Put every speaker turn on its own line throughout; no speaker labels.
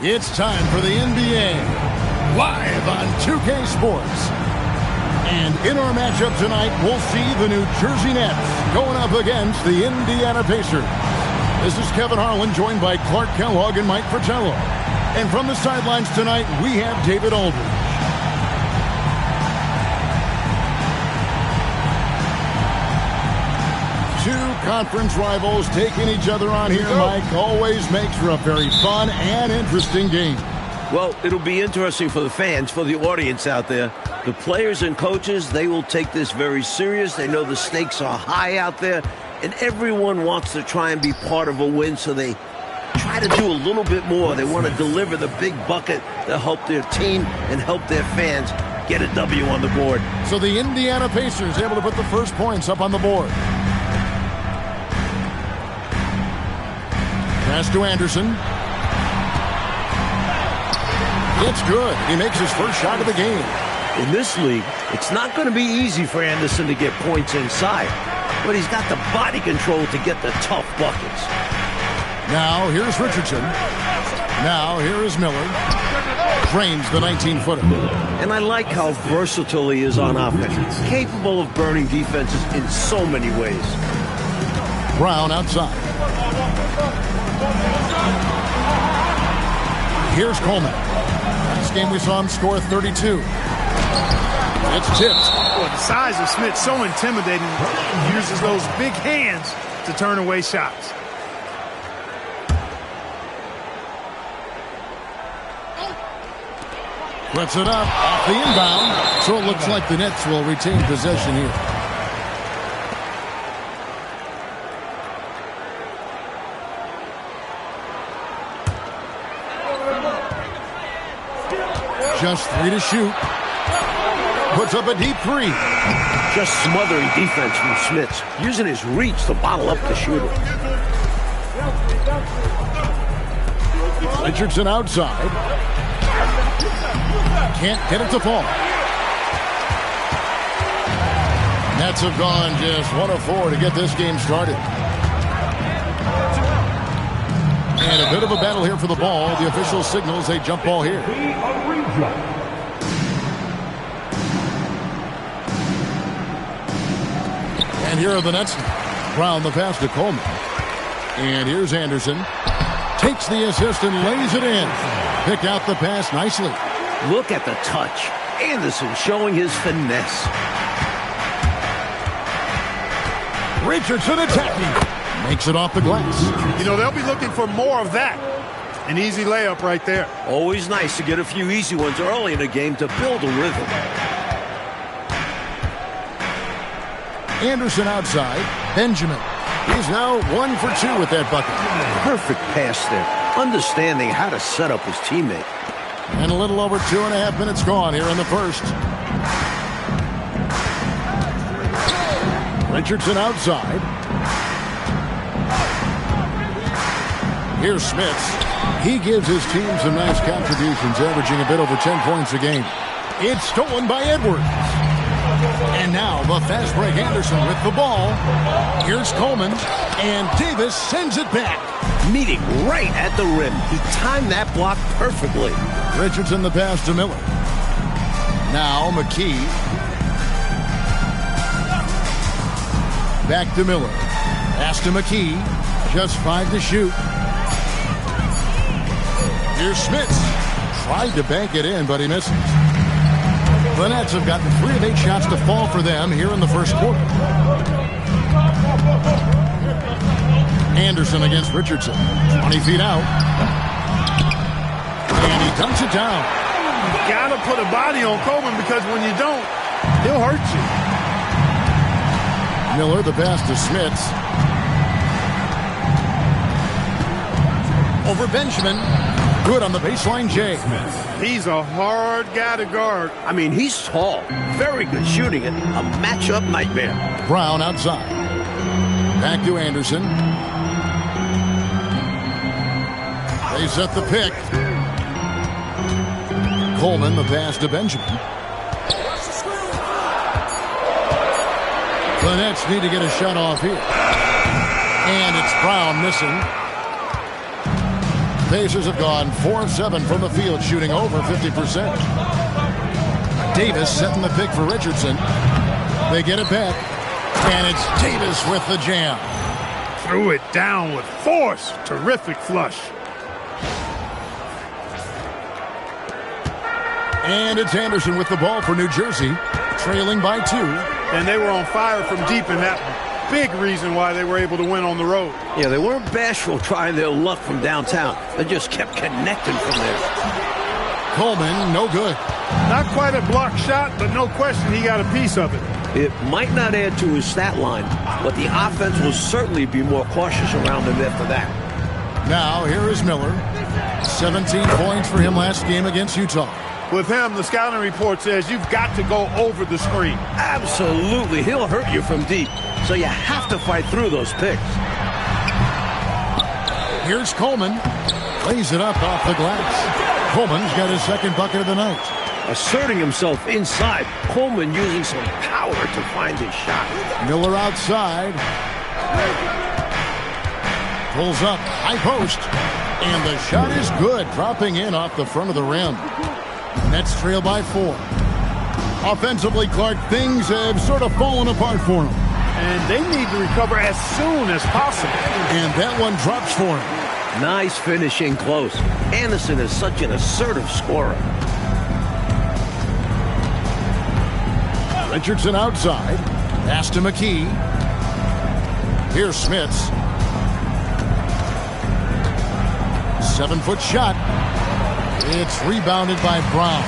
It's time for the NBA, live on 2K Sports. And in our matchup tonight, we'll see the New Jersey Nets going up against the Indiana Pacers. This is Kevin Harlan, joined by Clark Kellogg and Mike Fratello. And from the sidelines tonight, we have David Aldridge. Two conference rivals taking each other on here, Mike. Always makes for a very fun and interesting game.
Well, it'll be interesting for the fans, for the audience out there. The players and coaches, they will take this very serious. They know the stakes are high out there, and everyone wants to try and be part of a win, so they try to do a little bit more. They want to deliver the big bucket to help their team and help their fans get a W on the board.
So the Indiana Pacers able to put the first points up on the board. Pass to Anderson. It's good. He makes his first shot of the game.
In this league, it's not going to be easy for Anderson to get points inside, but he's got the body control to get the tough buckets.
Now here's Richardson. Now here is Miller. Frames the 19-footer.
And I like how versatile he is on offense. Capable of burning defenses in so many ways.
Brown outside. Here's Coleman. Last game we saw him score 32. It's tipped.
Boy, the size of Smith so intimidating. He uses those big hands to turn away shots.
Puts it up off the inbound. So it looks like the Nets will retain possession here. Just 3 to shoot. Puts up a deep 3.
Just smothering defense from Smits, using his reach to bottle up the shooter.
Richardson outside. Can't get it to fall. Nets have gone just 1 of 4 to get this game started. And a bit of a battle here for the ball. The official signals a jump ball here. And here are the Nets. Brown the pass to Coleman. And here's Anderson. Takes the assist and lays it in. Pick out the pass nicely.
Look at the touch. Anderson showing his finesse.
Richardson attacking. Makes it off the glass.
You know, they'll be looking for more of that. An easy layup right there.
Always nice to get a few easy ones early in a game to build a rhythm.
Anderson outside. Benjamin. He's now 1 for 2 with that bucket.
Perfect pass there. Understanding how to set up his teammate.
And a little over 2.5 minutes gone here in the first. Richardson outside. Here's Smits. He gives his team some nice contributions, averaging a bit over 10 points a game. It's stolen by Edwards. And now the fast break Anderson with the ball. Here's Coleman. And Davis sends it back.
Meeting right at the rim. He timed that block perfectly.
Richardson the pass to Miller. Now McKee. Back to Miller. Pass to McKee. Just 5 to shoot. Here's Smits. Tried to bank it in, but he misses. The Nets have gotten 3 of 8 shots to fall for them here in the first quarter. Anderson against Richardson. 20 feet out. And he dunks it down.
You gotta put a body on Coleman, because when you don't, he'll hurt you.
Miller the pass to Smits. Over Benjamin. Good on the baseline, Jay.
He's a hard guy to guard.
I mean, he's tall. Very good shooting it. A matchup nightmare.
Brown outside. Back to Anderson. They set the pick. Coleman the pass to Benjamin. The Nets need to get a shot off here. And it's Brown missing. Pacers have gone 4 of 7 from the field, shooting over 50%. Davis setting the pick for Richardson. They get it back. And it's Davis with the jam.
Threw it down with force. Terrific flush.
And it's Anderson with the ball for New Jersey, trailing by 2.
And they were on fire from deep in that one. Big reason why they were able to win on the road.
Yeah, they weren't bashful trying their luck from downtown. They just kept connecting from there.
Coleman, no good.
Not quite a block shot, but no question he got a piece of it.
It might not add to his stat line, but the offense will certainly be more cautious around him after that.
Now, here is Miller. 17 points for him last game against Utah.
With him, the scouting report says you've got to go over the screen.
Absolutely. He'll hurt you from deep, so you have to fight through those picks.
Here's Coleman. Lays it up off the glass. Coleman's got his second bucket of the night.
Asserting himself inside. Coleman using some power to find his shot.
Miller outside. Pulls up. High post. And the shot is good. Dropping in off the front of the rim. Nets trail by 4. Offensively, Clark, things have sort of fallen apart for him.
And they need to recover as soon as possible.
And that one drops for him.
Nice finishing close. Anderson is such an assertive scorer.
Richardson outside. Pass to McKee. Here's Smits. 7-foot shot. It's rebounded by Brown.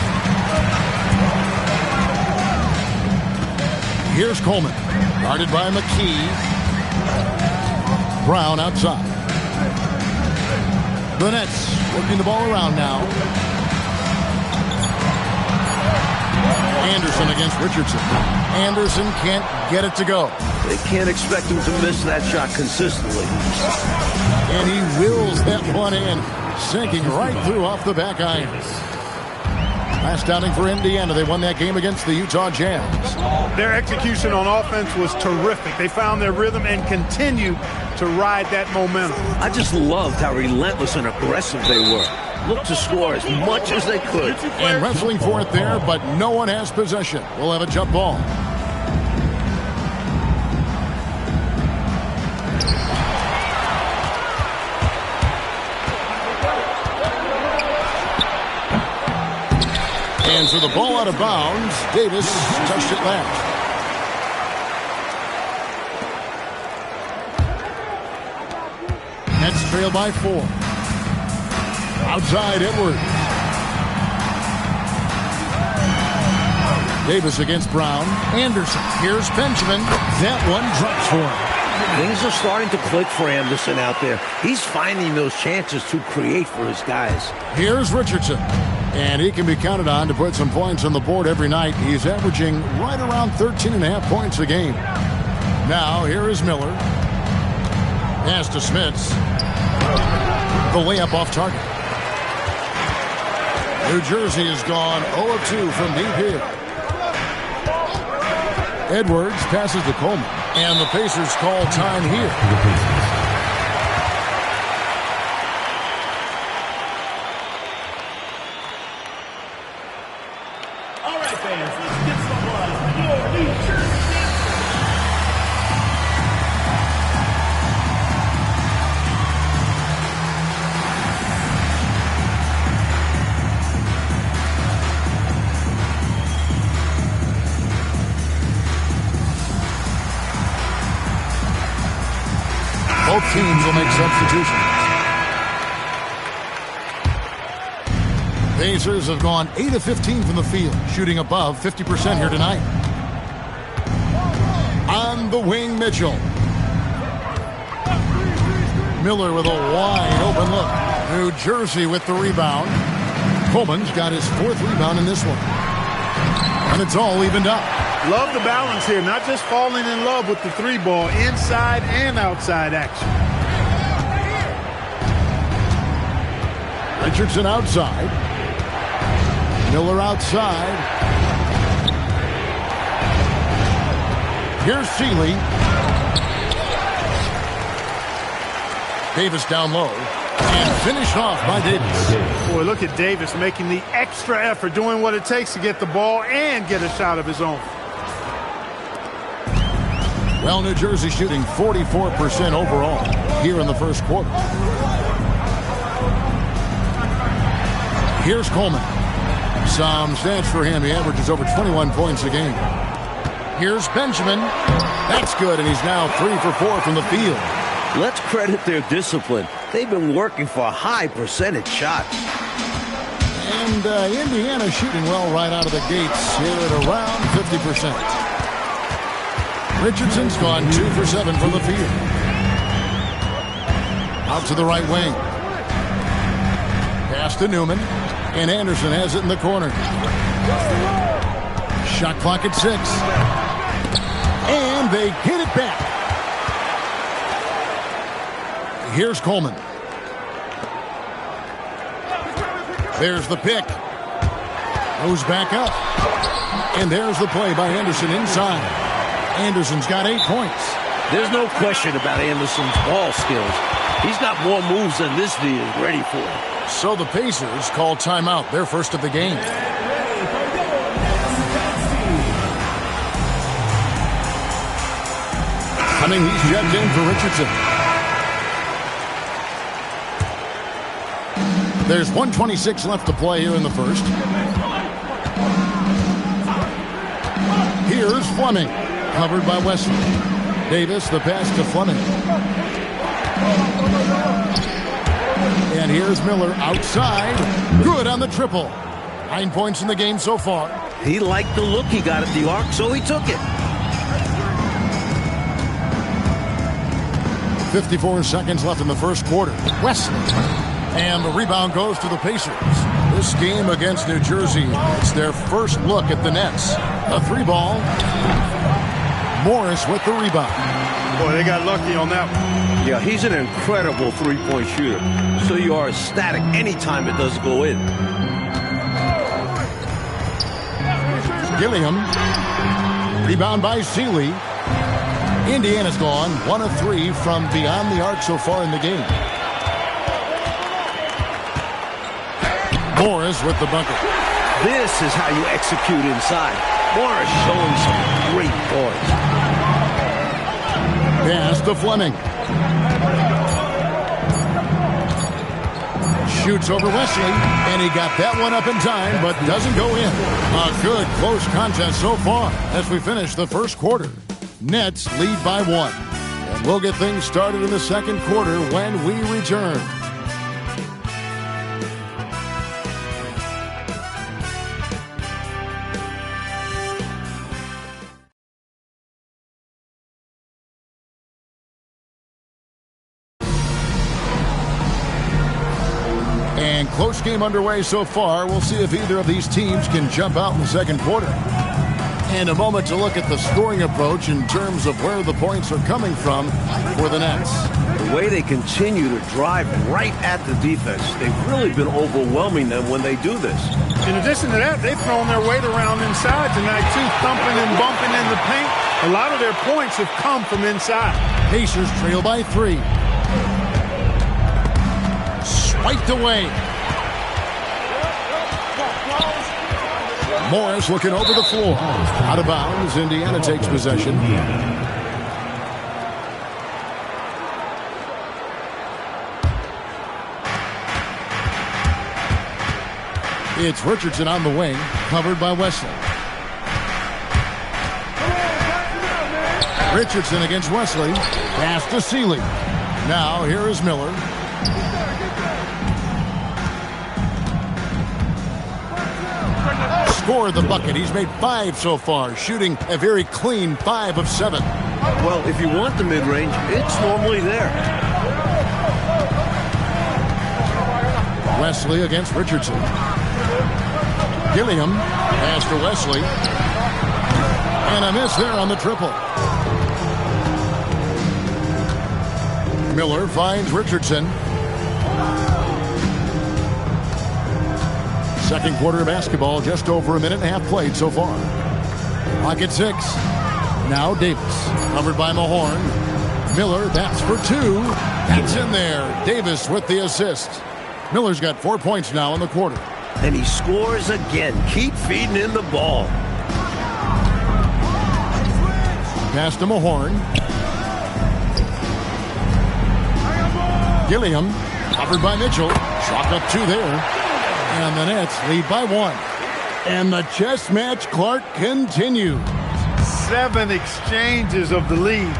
Here's Coleman. Guarded by McKee. Brown outside. The Nets working the ball around now. Anderson against Richardson. Anderson can't get it to go.
They can't expect him to miss that shot consistently.
And he wills that one in, sinking right through off the back iron. Last outing for Indiana. They won that game against the Utah Jazz.
Their execution on offense was terrific. They found their rhythm and continued to ride that momentum.
I just loved how relentless and aggressive they were. Looked to score as much as they could.
And wrestling for it there, but no one has possession. We'll have a jump ball. And so the ball out of bounds. Davis touched it last. Nets trail by 4. Outside Edwards. Davis against Brown. Anderson. Here's Benjamin. That one drops for him.
Things are starting to click for Anderson out there. He's finding those chances to create for his guys.
Here's Richardson. And he can be counted on to put some points on the board every night. He's averaging right around 13.5 points a game. Now, here is Miller. Pass to Smits. The layup off target. New Jersey has gone 0 of 2 from deep here. Edwards passes to Coleman. And the Pacers call time here.
All right, fans, let's get some love for your New Jersey Nets.
Both teams will make substitutions. Pacers have gone 8 of 15 from the field, shooting above 50% here tonight. On the wing, Mitchell. Miller with a wide open look. New Jersey with the rebound. Coleman's got his 4th rebound in this one. And it's all evened up.
Love the balance here, not just falling in love with the 3-ball, inside and outside action.
Richardson outside. Miller outside. Here's Seeley. Davis down low. And finished off by Davis.
Boy, look at Davis making the extra effort, doing what it takes to get the ball and get a shot of his own.
Well, New Jersey shooting 44% overall here in the first quarter. Here's Coleman. Some stats for him. He averages over 21 points a game. Here's Benjamin. That's good, and he's now 3 for 4 from the field.
Let's credit their discipline. They've been working for high percentage shots.
And Indiana shooting well right out of the gates here at around 50%. Richardson's gone 2 for 7 from the field. Out to the right wing. Pass to Newman. And Anderson has it in the corner. Shot clock at 6. And they get it back. Here's Coleman. There's the pick. Goes back up. And there's the play by Anderson inside. Anderson's got 8 points.
There's no question about Anderson's ball skills. He's got more moves than this D is ready for.
So the Pacers call timeout, their first of the game. Coming, he's checked in for Richardson. There's 1:26 left to play here in the first. Here's Fleming, covered by Wesley. Davis, the pass to Fleming. And here's Miller outside. Good on the triple. 9 points in the game so far.
He liked the look he got at the arc, so he took it.
54 seconds left in the first quarter. Wesley. And the rebound goes to the Pacers. This game against New Jersey, it's their first look at the Nets. A 3-ball. Morris with the rebound.
Boy, they got lucky on that one.
Yeah, he's an incredible three-point shooter. So you are ecstatic anytime it doesn't go in.
Gilliam. Rebound by Seeley. Indiana's gone 1 of 3 from beyond the arc so far in the game. Morris with the bucket.
This is how you execute inside. Morris showing some great poise.
Pass to Fleming. Shoots over Wesley, and he got that one up in time, but doesn't go in. A good close contest so far as we finish the first quarter. Nets lead by 1. And we'll get things started in the second quarter when we return. And close game underway so far. We'll see if either of these teams can jump out in the second quarter. And a moment to look at the scoring approach in terms of where the points are coming from for the Nets.
The way they continue to drive right at the defense, they've really been overwhelming them when they do this.
In addition to that, they've thrown their weight around inside tonight, too, thumping and bumping in the paint. A lot of their points have come from inside.
Pacers trail by 3. Swiped away. Morris looking over the floor. Out of bounds. Indiana takes possession. It's Richardson on the wing, covered by Wesley. Richardson against Wesley. Pass to Seeley. Now here is Miller. Scored the bucket. He's made 5 so far, shooting a very clean 5 of 7.
Well, if you want the mid-range, it's normally there.
Wesley against Richardson. Gilliam, pass to Wesley. And a miss there on the triple. Miller finds Richardson. Second quarter of basketball, just over a minute and a half played so far. Clock at 6. Now Davis, covered by Mahorn. Miller, that's for 2. That's in there. Davis with the assist. Miller's got 4 points now in the quarter.
And he scores again. Keep feeding him the ball.
Pass to Mahorn. Gilliam, covered by Mitchell. Chalk up 2 there. And the Nets lead by 1. And the chess match, Clark, continues.
7 exchanges of the lead,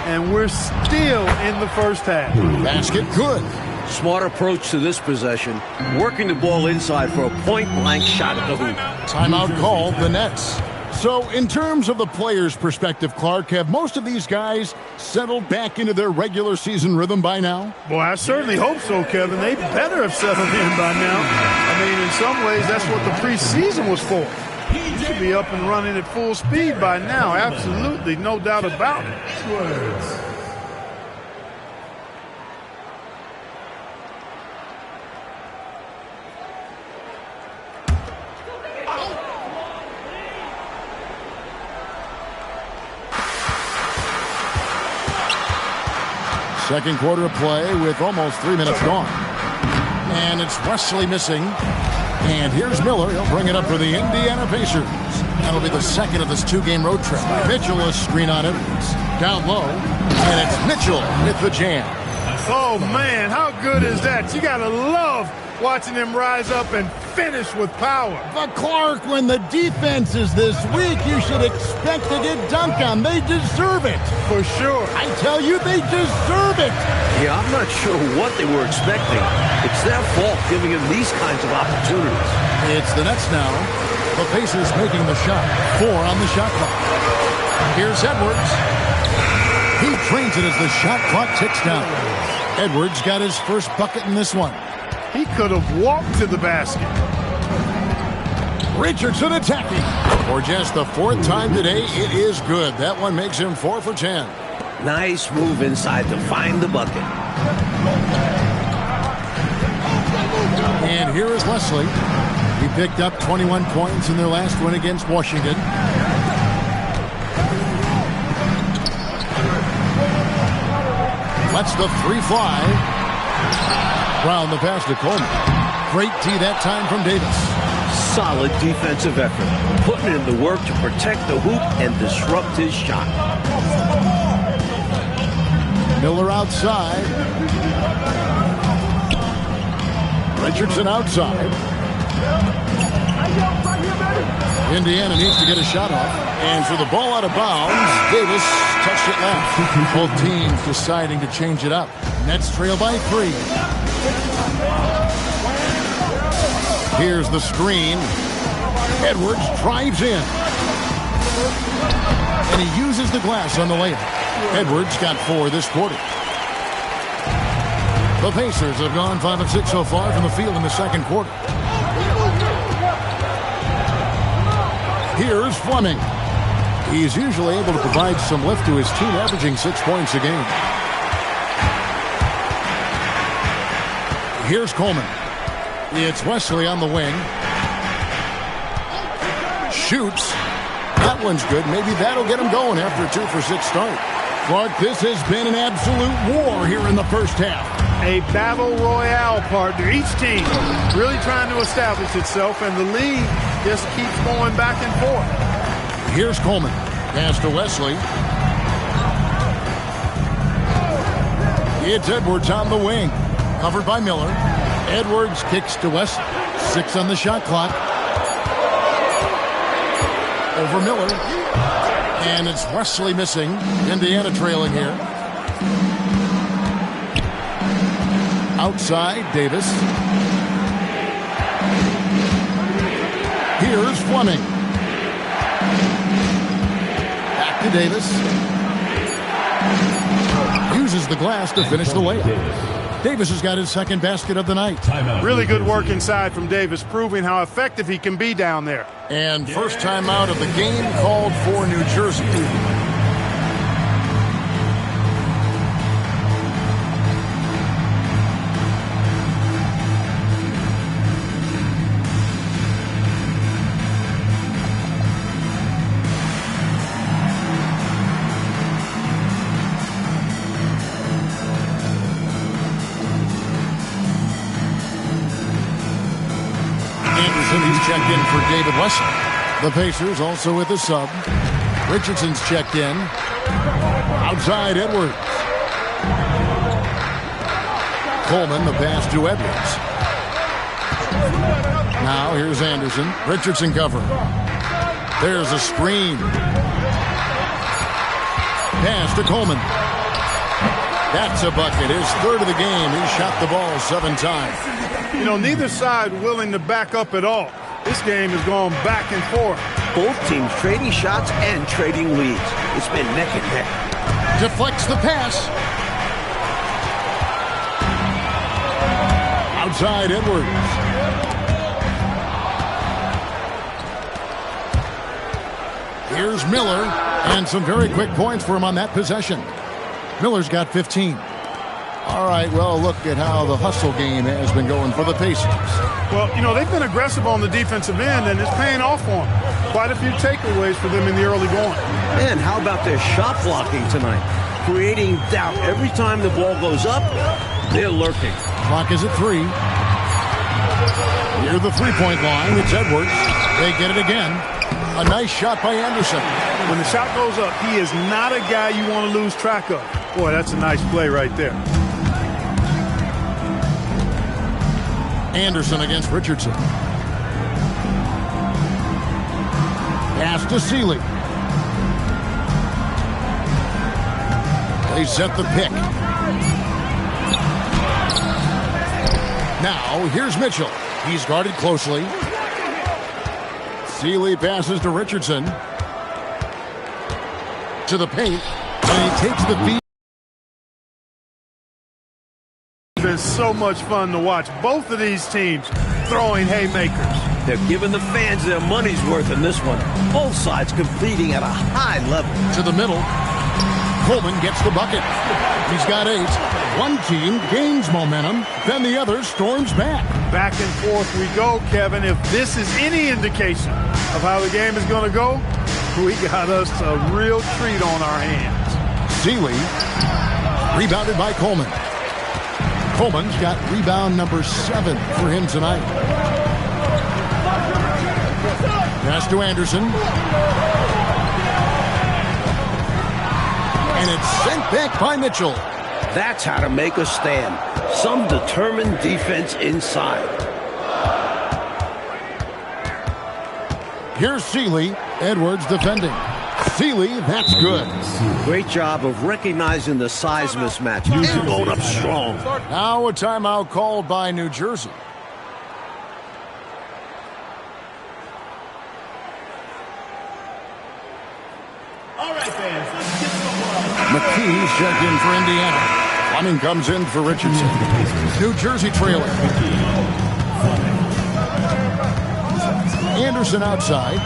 and we're still in the first half.
Basket good.
Smart approach to this possession. Working the ball inside for a point-blank shot at the hoop.
Timeout called the Nets. So in terms of the players' perspective, Clark, have most of these guys settled back into their regular season rhythm by now?
Boy, I certainly hope so, Kevin. They better have settled in by now. I mean, in some ways, that's what the preseason was for. You should be up and running at full speed by now. Absolutely, no doubt about it.
Second quarter of play with almost 3 minutes gone. And it's Wesley missing. And here's Miller. He'll bring it up for the Indiana Pacers. That'll be the second of this 2-game road trip. Mitchell will screen on it. Down low. And it's Mitchell with the jam.
Oh, man, how good is that? You got to love watching them rise up and finish with power.
But Clark, when the defense is this weak, you should expect to get dunked on. They deserve it.
For sure.
I tell you, they deserve it.
Yeah, I'm not sure what they were expecting. It's their fault giving them these kinds of opportunities.
It's the Nets now. The Pacers making the shot. 4 on the shot clock. Here's Edwards. He trains it as the shot clock ticks down. Edwards got his first bucket in this one.
He could have walked to the basket.
Richardson attacking. For just the 4th time today, it is good. That one makes him 4 for 10.
Nice move inside to find the bucket.
And here is Wesley. He picked up 21 points in their last win against Washington. Lets the 3 fly. Brown the pass to Coleman. Great D that time from Davis.
Solid defensive effort. Putting in the work to protect the hoop and disrupt his shot.
Miller outside. Richardson outside. Indiana needs to get a shot off. And for the ball out of bounds, Davis touched it left. Both teams deciding to change it up. Nets trail by 3. Here's the screen. Edwards drives in. And he uses the glass on the layup. Edwards got 4 this quarter. The Pacers have gone 5 of 6 so far from the field in the second quarter. Here's Fleming. He's usually able to provide some lift to his team, averaging 6 points a game. Here's Coleman. It's Wesley on the wing. Shoots. That one's good. Maybe that'll get him going after a 2 for 6 start. Clark, this has been an absolute war here in the first half.
A battle royale, partner. Each team really trying to establish itself, and the lead just keeps going back and forth.
Here's Coleman. Pass to Wesley. It's Edwards on the wing. Covered by Miller. Edwards kicks to Wesley. 6 on the shot clock. Over Miller. And it's Wesley missing. Indiana trailing here. Outside, Davis. Here's Fleming. Back to Davis. Uses the glass to finish the layup. Davis has got his second basket of the night.
Really good work inside from Davis, proving how effective he can be down there.
And first timeout of the game called for New Jersey. checked in for David Wesson. The Pacers also with a sub. Richardson's checked in. Outside Edwards. Coleman, the pass to Edwards. Now here's Anderson. Richardson covering. There's a screen. Pass to Coleman. That's a bucket. His third of the game. He shot the ball 7 times.
You know, neither side willing to back up at all. This game has gone back and forth.
Both teams trading shots and trading leads. It's been neck and neck.
Deflects the pass. Outside Edwards. Here's Miller, and some very quick points for him on that possession. Miller's got 15. All right, well, look at how the hustle game has been going for the Pacers.
Well, you know, they've been aggressive on the defensive end, and it's paying off for them. Quite a few takeaways for them in the early going.
And how about their shot blocking tonight? Creating doubt every time the ball goes up, they're lurking.
Clock is at 3. Near the three-point line, it's Edwards. They get it again. A nice shot by Anderson.
When the shot goes up, he is not a guy you want to lose track of. Boy, that's a nice play right there.
Anderson against Richardson. Pass to Seeley. They set the pick. Now, here's Mitchell. He's guarded closely. Seeley passes to Richardson. To the paint. And he takes the feed.
It's been so much fun to watch both of these teams throwing haymakers.
They're giving the fans their money's worth in this one. Both sides competing at a high level.
To the middle. Coleman gets the bucket. He's got 8. One team gains momentum, then the other storms back.
Back and forth we go, Kevin. If this is any indication of how the game is going to go, we got us a real treat on our hands.
Seeley, rebounded by Coleman. Coleman's got rebound number 7 for him tonight. Pass to Anderson. And it's sent back by Mitchell.
That's how to make a stand. Some determined defense inside.
Here's Seeley. Edwards defending. Seeley, that's good.
Great job of recognizing the size mismatch and going up strong.
Now a timeout called by New Jersey.
All right, fans, let's get some love.
McKee's checked in for Indiana. Fleming comes in for Richardson. New Jersey trailing. Anderson outside.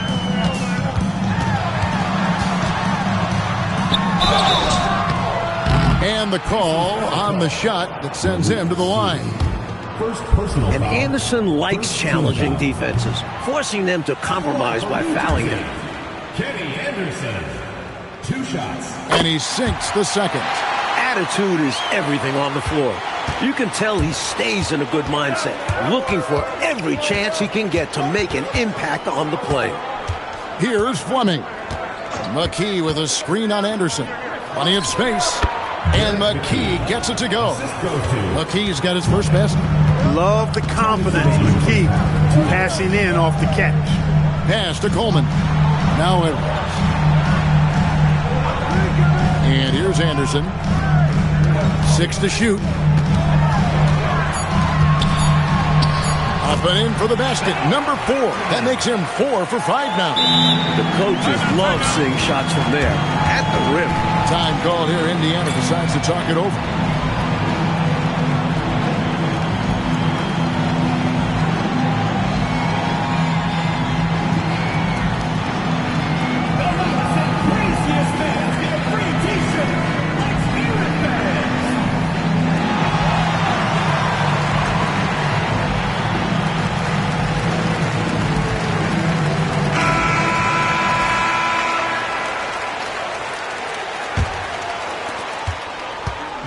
And the call on the shot that sends him to the line.
And Anderson likes challenging defenses, forcing them to compromise by fouling him.
Kenny Anderson, 2 shots.
And he sinks the second.
Attitude is everything on the floor. You can tell he stays in a good mindset, looking for every chance he can get to make an impact on the play.
Here's Fleming. McKee with a screen on Anderson. Plenty of space. And McKee gets it to go. McKee's got his first basket.
Love the confidence of McKee passing in off the catch.
Pass to Coleman. Now Edwards. And here's Anderson. 6 to shoot. Up and in for the basket. Number 4. That makes him 4 for 5 now.
The coaches love seeing shots from there at the rim.
Time call here. Indiana decides to talk it over.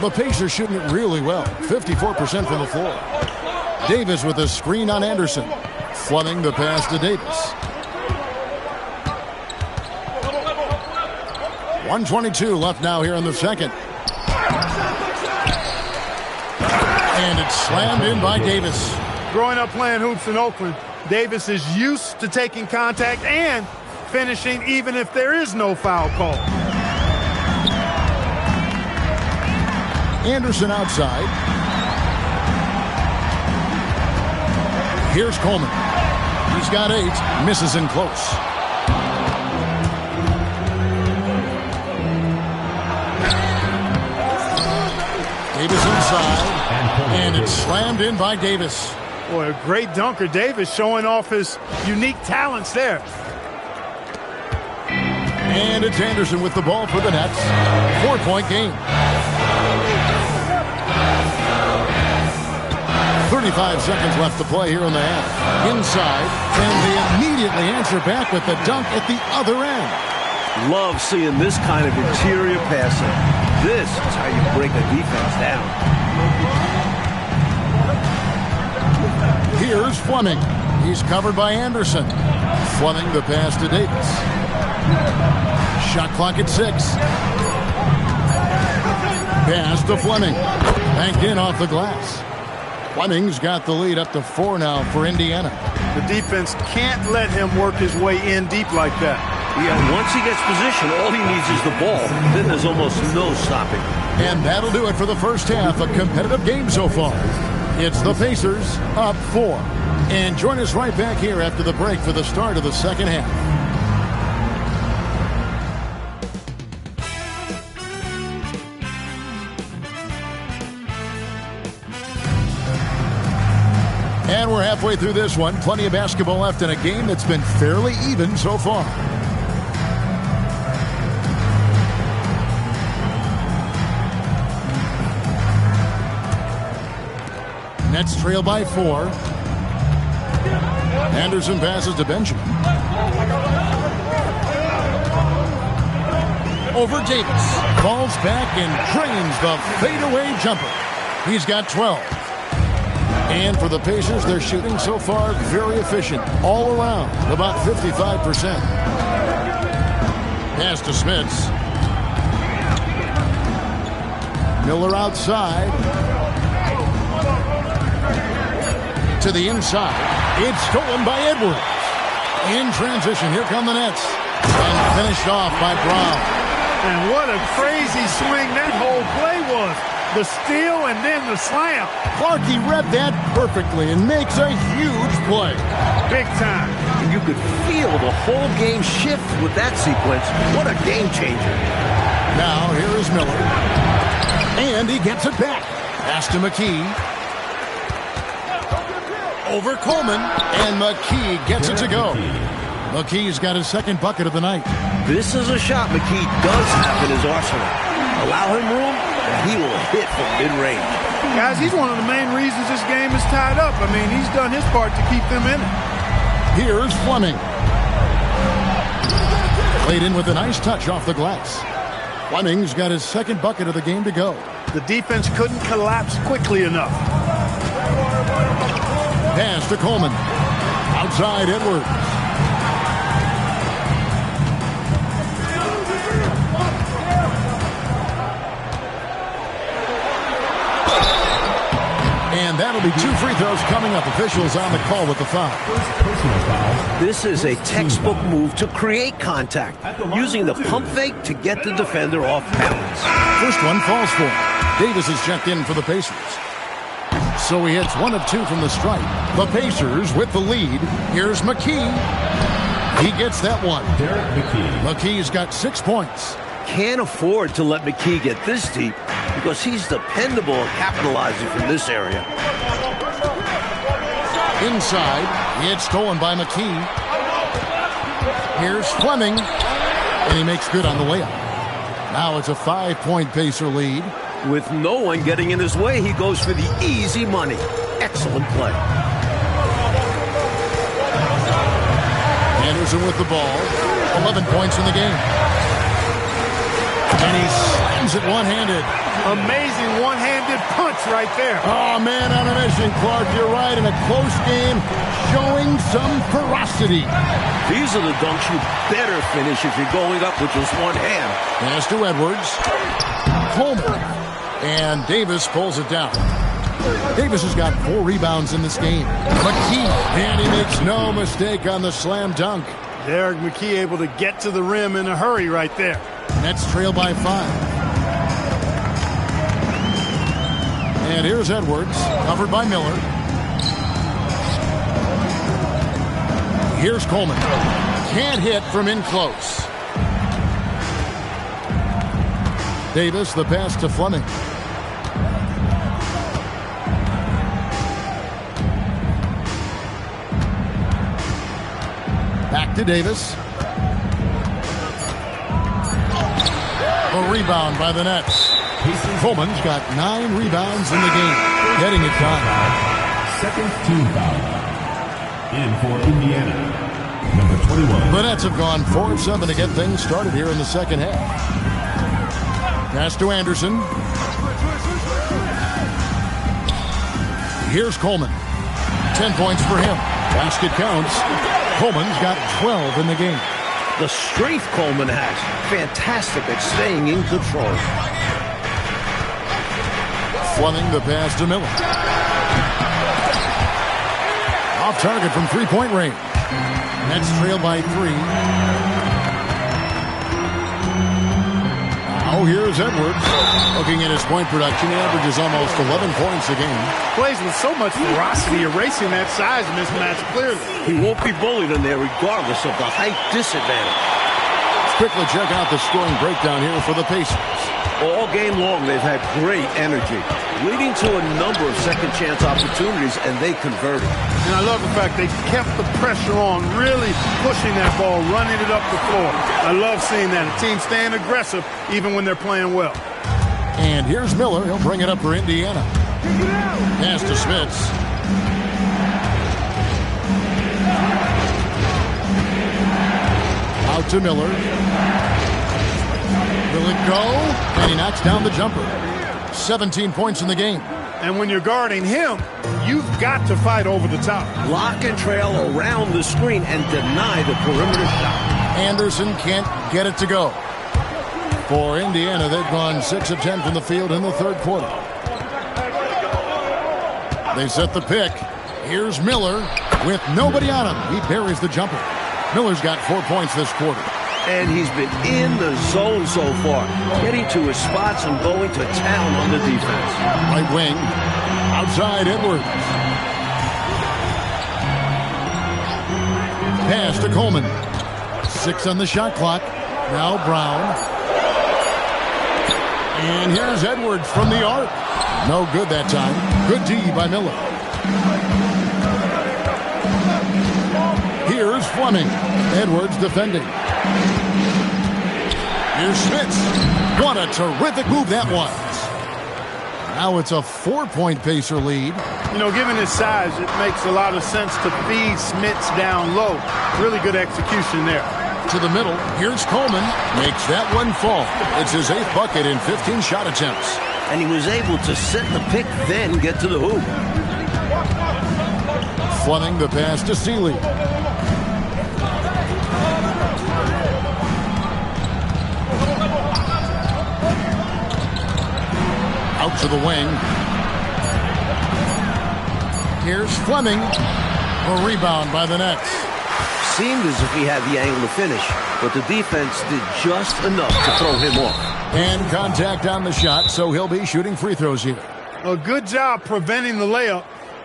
The Pacers shooting it really well. 54% from the floor. Davis with a screen on Anderson. Fleming the pass to Davis. 1:22 left now here in the second. And it's slammed in by Davis.
Growing up playing hoops in Oakland, Davis is used to taking contact and finishing even if there is no foul call.
Anderson outside. Here's Coleman. He's got 8, misses in close. Davis inside, and it's slammed in by Davis.
Boy, a great dunker. Davis showing off his unique talents there.
And it's Anderson with the ball for the Nets. 4-point game. 35 seconds left to play here in the half. Inside, and they immediately answer back with the dunk at the other end.
Love seeing this kind of interior passing. This is how you break a defense down.
Here's Fleming. He's covered by Anderson. Fleming the pass to Davis. Shot clock at 6. Pass to Fleming. Banked in off the glass. Fleming's got the lead up to 4 now for Indiana.
The defense can't let him work his way in deep like that.
Yeah, once he gets position, all he needs is the ball. Then there's almost no stopping.
And that'll do it for the first half. A competitive game so far. It's the Pacers up 4. And join us right back here after the break for the start of the second half. And we're halfway through this one. Plenty of basketball left in a game that's been fairly even so far. Nets trail by 4. Anderson passes to Benjamin. Over Davis. Falls back and drains the fadeaway jumper. He's got 12. And for the Pacers, their shooting so far very efficient. All around, about 55%. Pass to Smits. Miller outside. To the inside. It's stolen by Edwards. In transition, here come the Nets. And finished off by Brown.
And what a crazy swing that whole play was. The steal and then the slam.
Clarkie read that perfectly and makes a huge play.
Big time.
And you could feel the whole game shift with that sequence. What a game changer.
Now here is Miller. And he gets it back. Pass to McKee. Over Coleman. And McKee gets it to go. McKee's got his second bucket of the night.
This is a shot McKee does have in his arsenal. Allow him room, and he will hit from mid-range.
Guys, he's one of the main reasons this game is tied up. I mean, he's done his part to keep them in it.
Here's Fleming. Played in with a nice touch off the glass. Fleming's got his second bucket of the game to go.
The defense couldn't collapse quickly enough.
Pass to Coleman. Outside Edwards. And that'll be 2 free throws coming up. Officials on the call with the foul.
This is a textbook move to create contact, using the pump fake to get the defender off balance.
First one falls for him. Davis is checked in for the Pacers. So he hits 1 of 2 from the stripe. The Pacers with the lead. Here's McKee. He gets that one. McKee's got 6 points.
Can't afford to let McKee get this deep because he's dependable at capitalizing from this area.
Inside, it's stolen by McKee. Here's Fleming, and he makes good on the layup. Now it's a 5-point Pacer lead.
With no one getting in his way, he goes for the easy money. Excellent play.
Anderson with the ball. 11 points in the game. And he slams it one-handed.
Amazing one-handed punch right there.
Oh, man, on a mission, Clark. You're right. In a close game, showing some ferocity.
These are the dunks you better finish if you're going up with just one hand.
Pass to Edwards. Coleman. And Davis pulls it down. Davis has got 4 rebounds in this game. McKee. And he makes no mistake on the slam dunk.
Derek McKee able to get to the rim in a hurry right there.
Nets trail by 5. And here's Edwards, covered by Miller. Here's Coleman. Can't hit from in close. Davis, the pass to Fleming. Back to Davis. A rebound by the Nets. Coleman's got 9 rebounds in the game. Getting it done.
Second team foul. In for Indiana. Number 21.
The Nets have gone 4 of 7 to get things started here in the second half. Pass to Anderson. Here's Coleman. 10 points for him. Basket counts. Coleman's got 12 in the game.
The strength Coleman has. Fantastic at staying in control.
Fleming the pass to Miller. Off target from three-point range. Nets trail by 3. Now here's Edwards. Looking at his point production, he averages almost 11 points a game.
Plays with so much ferocity, erasing that size mismatch clearly.
He won't be bullied in there regardless of the height disadvantage.
Let's quickly check out the scoring breakdown here for the Pacers.
All game long, they've had great energy, leading to a number of second-chance opportunities, and they converted.
And I love the fact they kept the pressure on, really pushing that ball, running it up the floor. I love seeing that. A team staying aggressive even when they're playing well.
And here's Miller. He'll bring it up for Indiana. Pass to Smits. Out to Miller. Will it go? And he knocks down the jumper. 17 points in the game.
And when you're guarding him, you've got to fight over the top.
Lock and trail around the screen and deny the perimeter shot.
Anderson can't get it to go. For Indiana, they've gone 6 of 10 from the field in the third quarter. They set the pick. Here's Miller with nobody on him. He buries the jumper. Miller's got 4 points this quarter.
And he's been in the zone so far, getting to his spots and going to town on the defense.
Right wing, outside Edwards. Pass to Coleman. 6 on the shot clock. Now Brown. And here's Edwards from the arc. No good that time. Good D by Miller. Here's Fleming. Edwards defending. Here's Smits. What a terrific move that was. Now it's a 4-point Pacer lead.
You know, given his size, it makes a lot of sense to feed Smits down low. Really good execution there.
To the middle. Here's Coleman. Makes that one fall. It's his 8th bucket in 15 shot attempts.
And he was able to set the pick, then get to the hoop.
Fleming the pass to Seeley. Out to the wing. Here's Fleming. A rebound by the Nets.
Seemed as if he had the angle to finish, but the defense did just enough to throw him off.
And contact on the shot, so he'll be shooting free throws here.
A good job preventing the layup.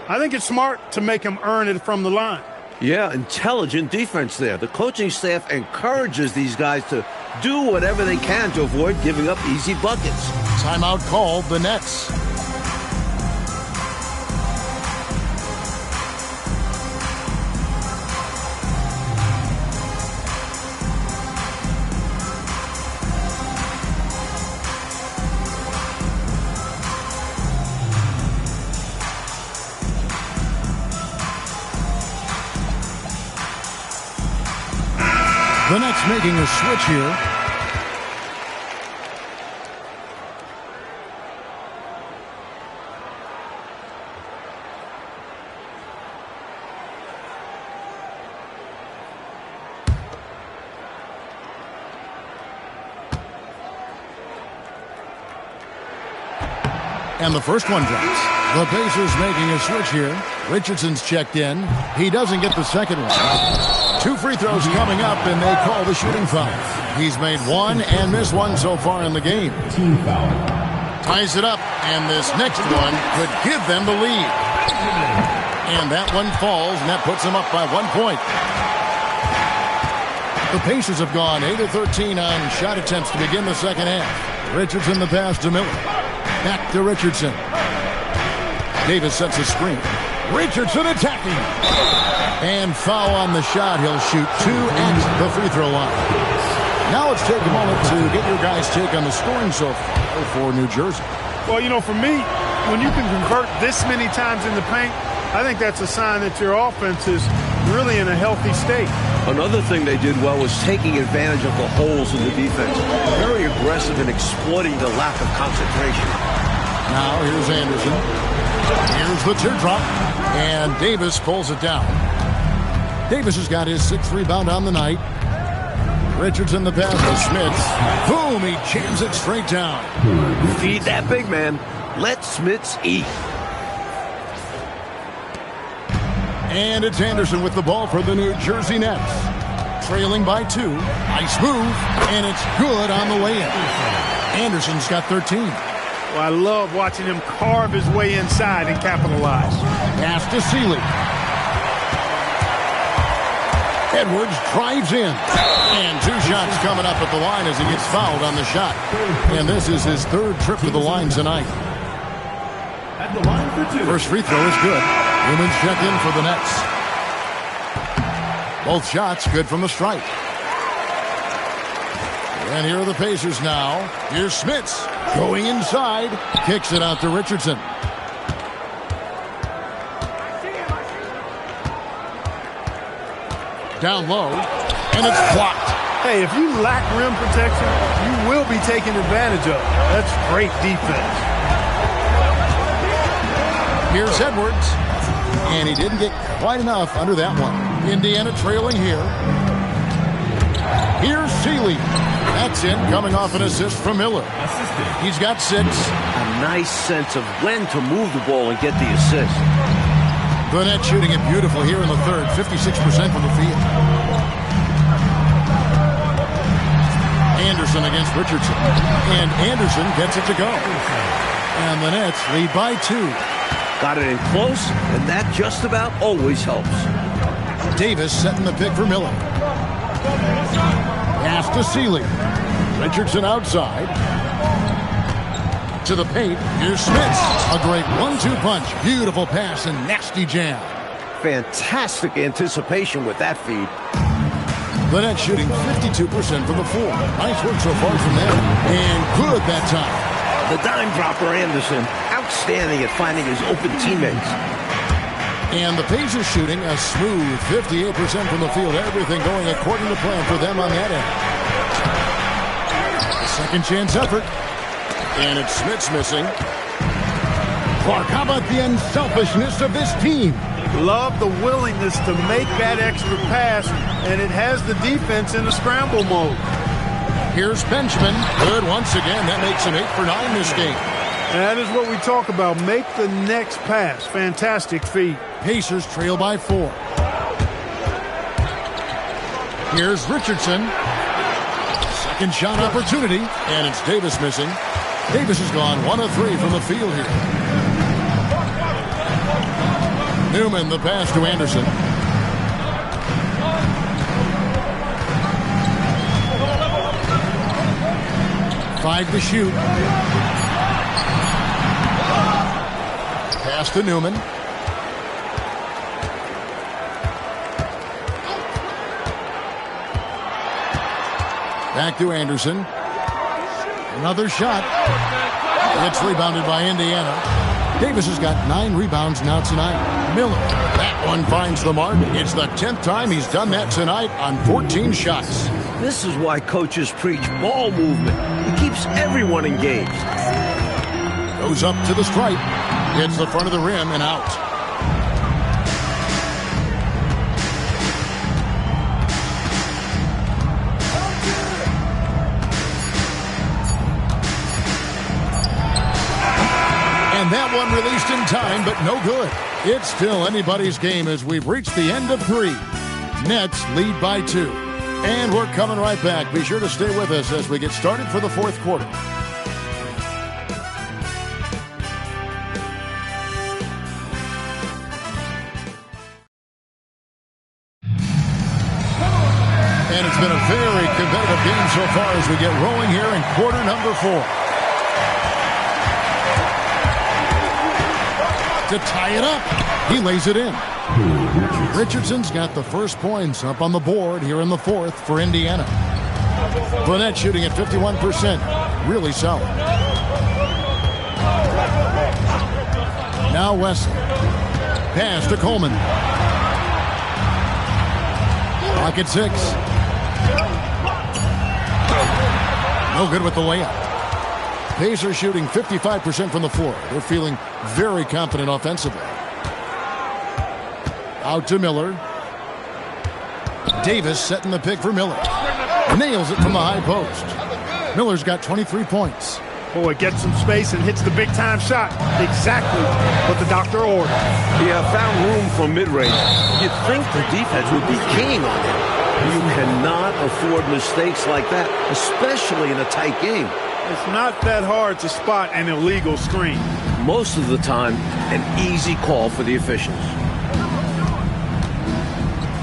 I think it's smart to make him earn it from the line.
Yeah, intelligent defense there. The coaching staff encourages these guys to do whatever they can to avoid giving up easy buckets.
Timeout called, the Nets. The Nets making a switch here. And the first one drops. The Pacers making a switch here. Richardson's checked in. He doesn't get the second one. 2 free throws coming up, and they call the shooting foul. He's made one and missed one so far in the game.
Team foul.
Ties it up, and this next one could give them the lead. And that one falls, and that puts them up by 1 point. The Pacers have gone 8 of 13 on shot attempts to begin the second half. Richardson the pass to Miller. Back to Richardson. Davis sets a screen. Richardson attacking. And foul on the shot. He'll shoot 2 at the free throw line. Now let's take a moment to get your guys' take on the scoring so far for New Jersey.
Well, you know, for me, when you can convert this many times in the paint, I think that's a sign that your offense is really in a healthy state.
Another thing they did well was taking advantage of the holes in the defense. Very aggressive in exploiting the lack of concentration.
Now here's Anderson. Here's the teardrop. And Davis pulls it down. Davis has got his 6th rebound on the night. Richardson the pass to Smits. Boom, he jams it straight down.
Feed that big man. Let Smits eat.
And it's Anderson with the ball for the New Jersey Nets. Trailing by 2. Nice move, and it's good on the way in. Anderson's got 13.
Well, I love watching him carve his way inside and capitalize.
Pass to Seeley. Edwards drives in. And 2 shots coming up at the line as he gets fouled on the shot. And this is his 3rd trip to the line tonight.
At the line for 2.
First free throw is good. Newman's check in for the Nets. Both shots good from the stripe. And here are the Pacers now. Here's Smits going inside. Kicks it out to Richardson. Down low. And it's blocked.
Hey, if you lack rim protection, you will be taken advantage of. That's great defense.
Here's Edwards. And he didn't get quite enough under that one. Indiana trailing here. Here's Seeley. That's it, coming off an assist from Miller. He's got 6.
A nice sense of when to move the ball and get the assist.
The Nets shooting it beautiful here in the 3rd, 56% from the field. Anderson against Richardson. And Anderson gets it to go. And the Nets lead by 2.
Got it in close, and that just about always helps.
Davis setting the pick for Miller. Pass to Seeley. Richardson outside. To the paint. Here's Smits. A great 1-2 punch. Beautiful pass and nasty jam.
Fantastic anticipation with that feed.
The Nets shooting 52% from the floor. Nice work so far from them. And good that time.
The dime dropper Anderson, outstanding at finding his open teammates.
And the Pacers shooting a smooth 58% from the field. Everything going according to plan for them on that end. A second chance effort. And it's Smits missing. Clark, how about the unselfishness of this team?
Love the willingness to make that extra pass, and it has the defense in a scramble mode.
Here's Benjamin. Good once again. That makes him 8 for 9 this game.
That is what we talk about. Make the next pass. Fantastic feed.
Pacers trail by 4. Here's Richardson. Second shot opportunity, and it's Davis missing. Davis has gone 1 of 3 from the field here. Newman, the pass to Anderson. Five to shoot. Pass to Newman. Back to Anderson. Another shot. It's rebounded by Indiana. Davis has got 9 rebounds now tonight. Miller, that one finds the mark. It's the 10th time he's done that tonight on 14 shots.
This is why coaches preach ball movement. It keeps everyone engaged.
Goes up to the stripe. Hits the front of the rim and out. And that one released in time, but no good. It's still anybody's game as we've reached the end of 3. Nets lead by 2. And we're coming right back. Be sure to stay with us as we get started for the 4th quarter. And it's been a very competitive game so far as we get rolling here in quarter number 4. To tie it up, he lays it in. Richardson's got the first points up on the board here in the 4th for Indiana. The Nets shooting at 51%. Really solid. Now Wesley. Pass to Coleman. Clock at 6. No good with the layup. Pacers shooting 55% from the floor. They're feeling very confident offensively. Out to Miller. Davis setting the pick for Miller. Nails it from the high post. Miller's got 23 points.
Boy, gets some space and hits the big-time shot. Exactly what the doctor ordered.
Yeah, found room for mid-range. You'd think the defense would be keying on him. You cannot afford mistakes like that, especially in a tight game.
It's not that hard to spot an illegal screen.
Most of the time, an easy call for the officials.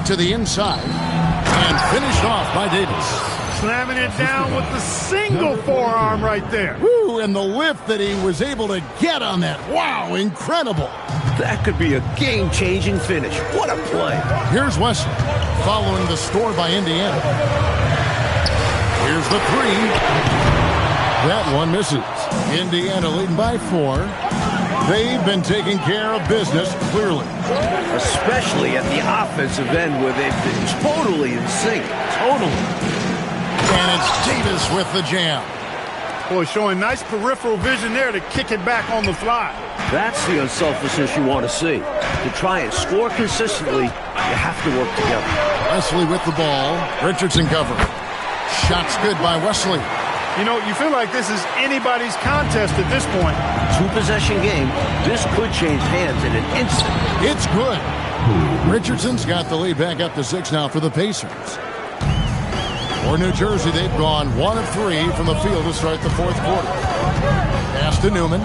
To the inside, and finished off by Davis.
Slamming it down with the single forearm right there.
Woo, and the lift that he was able to get on that. Wow, incredible.
That could be a game-changing finish. What a play.
Here's Wesley, following the score by Indiana. Here's the 3. That one misses. Indiana leading by 4. They've been taking care of business, clearly.
Especially at the offensive end where they've been totally in sync. Totally.
And it's Davis with the jam.
Boy, showing nice peripheral vision there to kick it back on the fly.
That's the unselfishness you want to see. To try and score consistently, you have to work together.
Wesley with the ball. Richardson covered. Shots good by Wesley.
You know, you feel like this is anybody's contest at this point.
2-possession game. This could change hands in an instant.
It's good. Richardson's got the lead back up to 6 now for the Pacers. For New Jersey, they've gone 1 of 3 from the field to start the 4th quarter. Pass to Newman.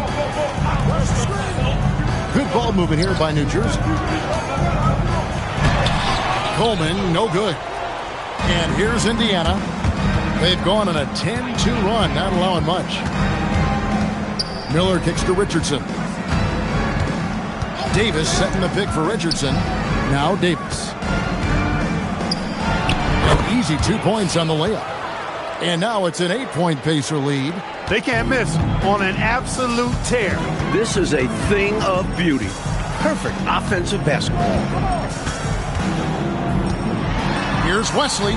Good ball movement here by New Jersey. Coleman, no good. And here's Indiana. They've gone on a 10-2 run, not allowing much. Miller kicks to Richardson. Davis setting the pick for Richardson. Now Davis. An easy 2 points on the layup. And now it's an 8-point Pacer lead.
They can't miss on an absolute tear.
This is a thing of beauty. Perfect offensive basketball.
Here's Wesley.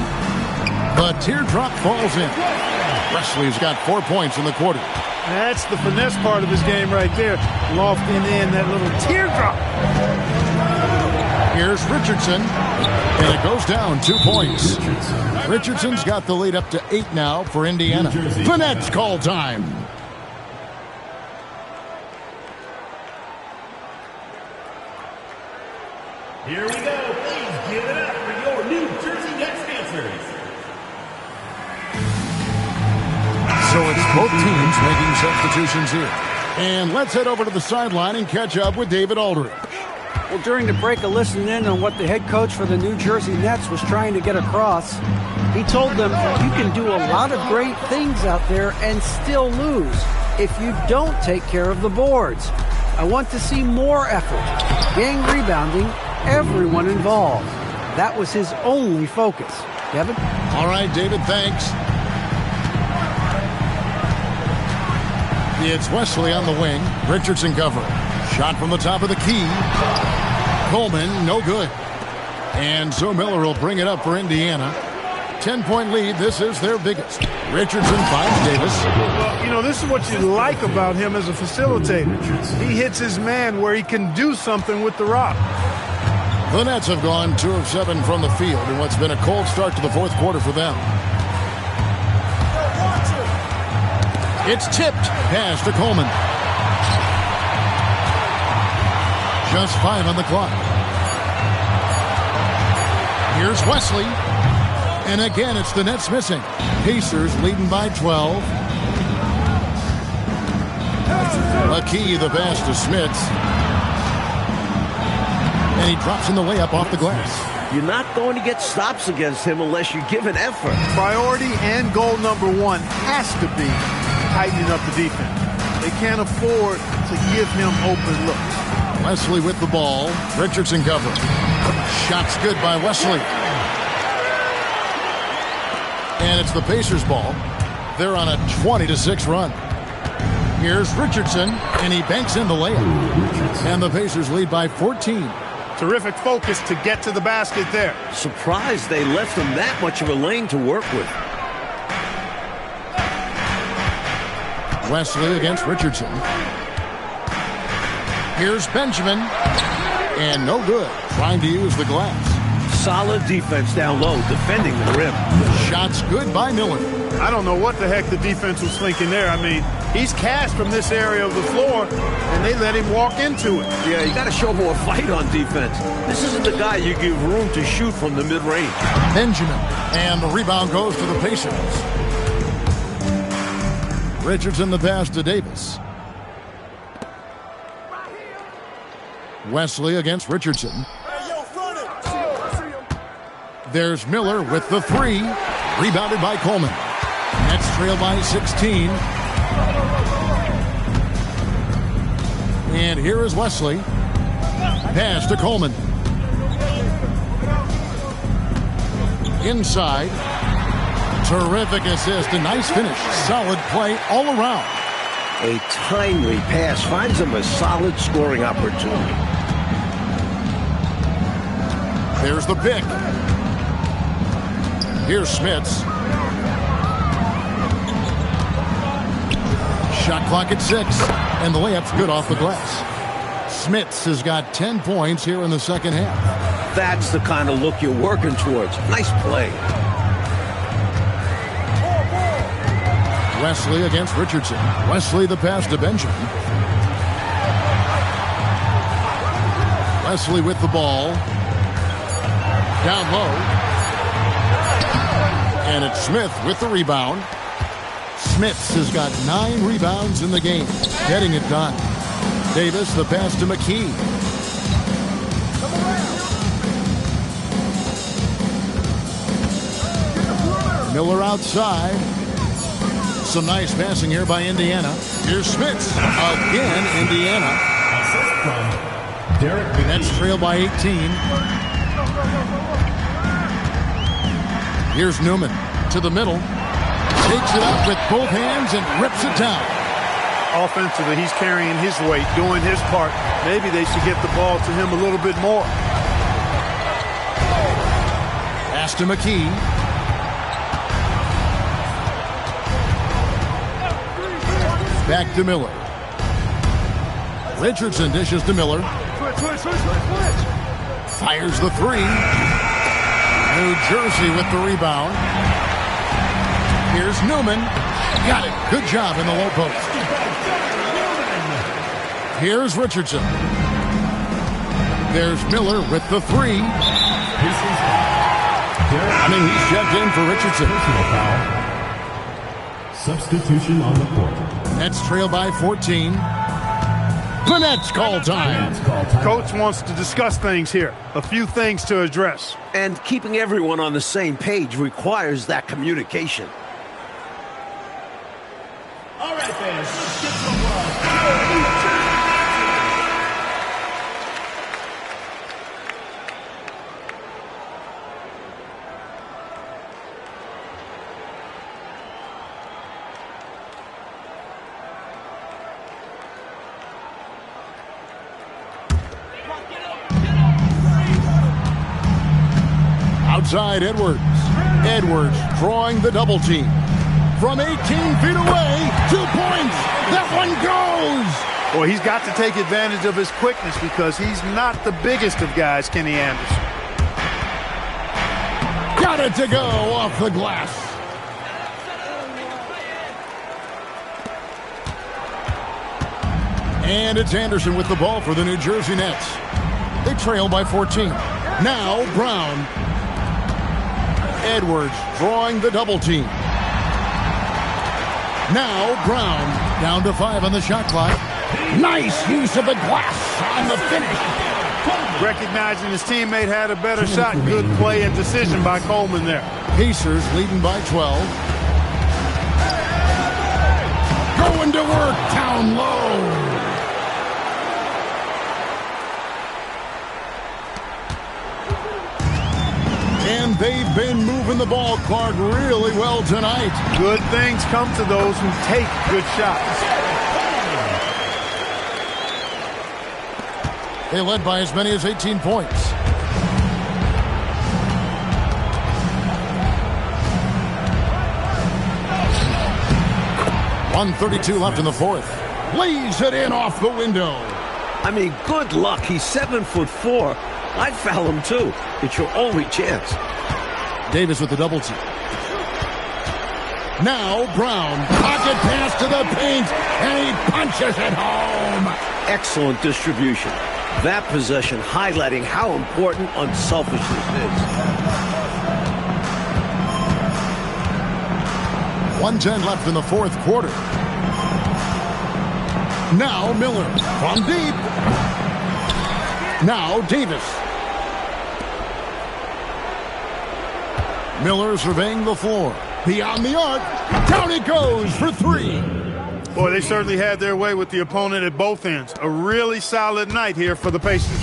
The teardrop falls in. Wesley's got 4 points in the quarter.
That's the finesse part of this game right there. Lofting in that little teardrop.
Here's Richardson. And it goes down 2 points. Richardson's got the lead up to 8 now for Indiana. The Nets call time.
Here we go. Please give it up for your New Jersey Nets dancers.
So it's both teams making substitutions here. And let's head over to the sideline and catch up with David Aldridge.
Well, during the break, I listened in on what the head coach for the New Jersey Nets was trying to get across. He told them, you can do a lot of great things out there and still lose if you don't take care of the boards. I want to see more effort, gang rebounding, everyone involved. That was his only focus. Kevin?
All right, David, thanks. It's Wesley on the wing. Richardson covering. Shot from the top of the key. Coleman, no good. And so Miller will bring it up for Indiana. 10-point lead. This is their biggest. Richardson finds Davis.
Well, you know, this is what you like about him as a facilitator. He hits his man where he can do something with the rock.
The Nets have gone 2 of 7 from the field in what's been a cold start to the 4th quarter for them. It's tipped. Pass to Coleman. Just 5 on the clock. Here's Wesley. And again, it's the Nets missing. Pacers leading by 12. McKee, the pass to Smits. And he drops in the layup off the glass.
You're not going to get stops against him unless you give an effort.
Priority and goal number one has to be tightening up the defense. They can't afford to give him open looks.
Wesley with the ball. Richardson covering. Shot's good by Wesley. And it's the Pacers ball. They're on a 20-6 run. Here's Richardson, and he banks in the layup. And the Pacers lead by 14.
Terrific focus to get to the basket there.
Surprised they left him that much of a lane to work with.
Wesley against Richardson. Here's Benjamin. And no good. Trying to use the glass.
Solid defense down low, defending the rim.
Shot's good by Miller.
I don't know what the heck the defense was thinking there. I mean, he's cast from this area of the floor, and they let him walk into it.
Yeah, you got to show more fight on defense. This isn't the guy you give room to shoot from the mid-range.
Benjamin. And the rebound goes to the Pacers. Richardson the pass to Davis. Wesley against Richardson. There's Miller with the three. Rebounded by Coleman. Nets trail by 16. And here is Wesley. Pass to Coleman. Inside. Terrific assist. A nice finish. Solid play all around.
A timely pass finds him a solid scoring opportunity.
There's the pick. Here's Smits. Shot clock at 6. And the layup's good off the glass. Smits has got 10 points here in the second half.
That's the kind of look you're working towards. Nice play.
Wesley against Richardson. Wesley the pass to Benjamin. Wesley with the ball. Down low. And it's Smith with the rebound. Smits has got 9 rebounds in the game. Getting it done. Davis the pass to McKee. Miller outside. Some nice passing here by Indiana. Here's Smits. Again, Indiana. Nets trail by 18. Here's Newman to the middle. Takes it up with both hands and rips it down.
Offensively, he's carrying his weight, doing his part. Maybe they should get the ball to him a little bit more.
Pass to McKee. Back to Miller. Richardson dishes to Miller. Fires the three. New Jersey with the rebound. Here's Newman. Got it. Good job in the low post. Here's Richardson. There's Miller with the three. He's checked in for Richardson.
Substitution on the court.
Nets trail by 14. The Nets call time.
Coach wants to discuss things here. A few things to address.
And keeping everyone on the same page requires that communication.
All right, fans, let's get some love.
Outside Edwards. Edwards drawing the double team. From 18 feet away, 2 points. That one goes.
Well, he's got to take advantage of his quickness because he's not the biggest of guys, Kenny Anderson.
Got it to go off the glass. And it's Anderson with the ball for the New Jersey Nets. They trail by 14. Now Brown. Edwards drawing the double team. Now Brown down to 5 on the shot clock. Nice use of the glass on the finish.
Recognizing his teammate had a better shot. Good play and decision by Coleman there.
Pacers leading by 12. Going to work down low. And they've been moving the ball, Clark, really well tonight.
Good things come to those who take good shots.
They led by as many as 18 points. .132 left in the fourth. Lays it in off the window.
I mean, good luck. He's 7'4". I'd foul him too. It's your only chance.
Davis with the double team. Now Brown. Pocket pass to the paint. And he punches it home.
Excellent distribution. That possession highlighting how important unselfishness is.
1:10 left in the fourth quarter. Now Miller from deep. Now Davis. Miller surveying the floor. Beyond the arc. Down it goes for 3.
Boy, they certainly had their way with the opponent at both ends. A really solid night here for the Pacers.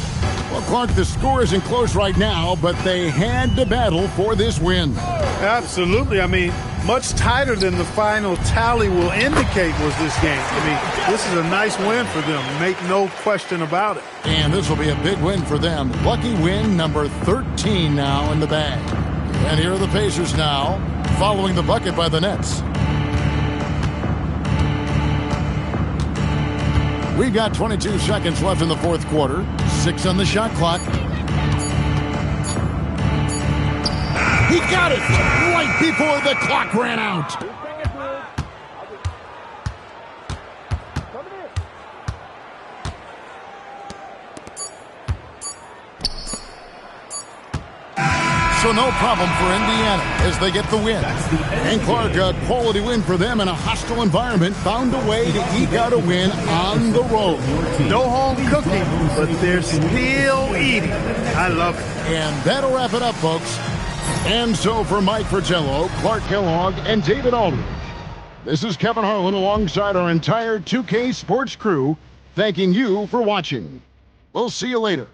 Well, Clark, the score isn't close right now, but they had to battle for this win.
Absolutely. I mean, much tighter than the final tally will indicate was this game. I mean, this is a nice win for them. Make no question about it.
And this will be a big win for them. Lucky win number 13 now in the bag. And here are the Pacers now, following the bucket by the Nets. We've got 22 seconds left in the fourth quarter. 6 on the shot clock. He got it right before the clock ran out. So no problem for Indiana as they get the win. And Clark, a quality win for them in a hostile environment, found a way to eke out a win on the road.
No home cooking, but they're still eating. I love it.
And that'll wrap it up, folks. And so for Mike Fratello, Clark Kellogg, and David Aldridge, this is Kevin Harlan alongside our entire 2K Sports crew, thanking you for watching. We'll see you later.